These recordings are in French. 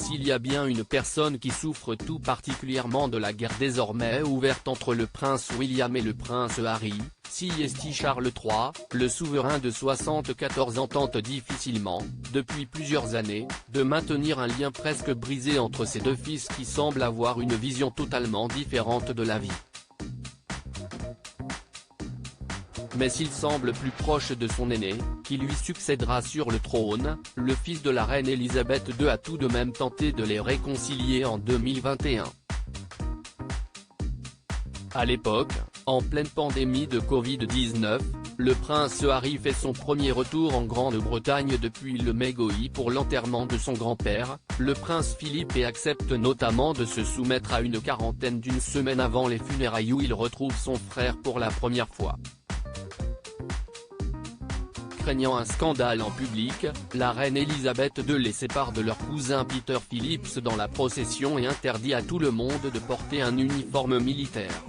S'il y a bien une personne qui souffre tout particulièrement de la guerre désormais ouverte entre le prince William et le prince Harry, c'est Charles III, le souverain de 74 ans tente difficilement, depuis plusieurs années, de maintenir un lien presque brisé entre ses deux fils qui semblent avoir une vision totalement différente de la vie. Mais s'il semble plus proche de son aîné, qui lui succédera sur le trône, le fils de la reine Elisabeth II a tout de même tenté de les réconcilier en 2021. À l'époque, en pleine pandémie de Covid-19, le prince Harry fait son premier retour en Grande-Bretagne depuis le Mégoï pour l'enterrement de son grand-père, le prince Philippe, et accepte notamment de se soumettre à une quarantaine d'une semaine avant les funérailles où il retrouve son frère pour la première fois. Craignant un scandale en public, la reine Elisabeth II les sépare de leur cousin Peter Phillips dans la procession et interdit à tout le monde de porter un uniforme militaire.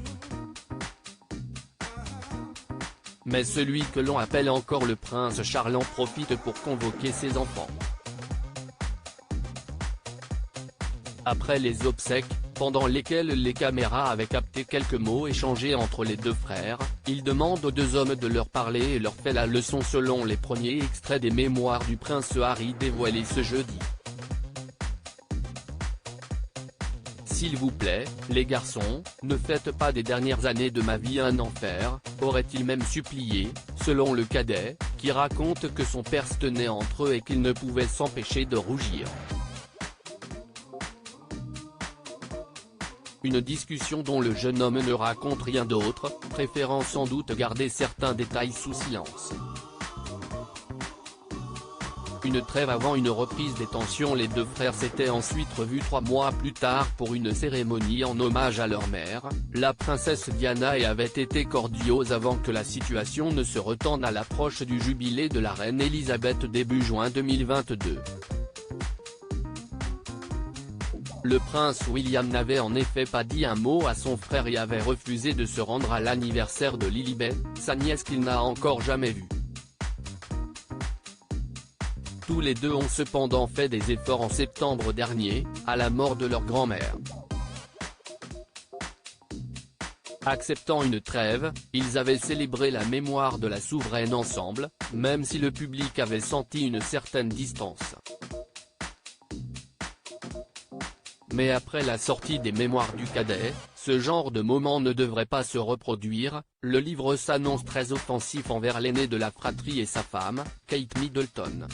Mais celui que l'on appelle encore le prince Charles en profite pour convoquer ses enfants. Après les obsèques, pendant lesquelles les caméras avaient capté quelques mots échangés entre les deux frères, il demande aux deux hommes de leur parler et leur fait la leçon selon les premiers extraits des mémoires du prince Harry dévoilés ce jeudi. S'il vous plaît, les garçons, ne faites pas des dernières années de ma vie un enfer, aurait-il même supplié, selon le cadet, qui raconte que son père se tenait entre eux et qu'il ne pouvait s'empêcher de rougir. Une discussion dont le jeune homme ne raconte rien d'autre, préférant sans doute garder certains détails sous silence. Une trêve avant une reprise des tensions. Les deux frères s'étaient ensuite revus 3 mois plus tard pour une cérémonie en hommage à leur mère, la princesse Diana, et avaient été cordiaux avant que la situation ne se retende à l'approche du jubilé de la reine Elisabeth début juin 2022. Le prince William n'avait en effet pas dit un mot à son frère et avait refusé de se rendre à l'anniversaire de Lilibet, sa nièce qu'il n'a encore jamais vue. Tous les deux ont cependant fait des efforts en septembre dernier, à la mort de leur grand-mère. Acceptant une trêve, ils avaient célébré la mémoire de la souveraine ensemble, même si le public avait senti une certaine distance. Mais après la sortie des mémoires du cadet, ce genre de moment ne devrait pas se reproduire. Le livre s'annonce très offensif envers l'aîné de la fratrie et sa femme, Kate Middleton.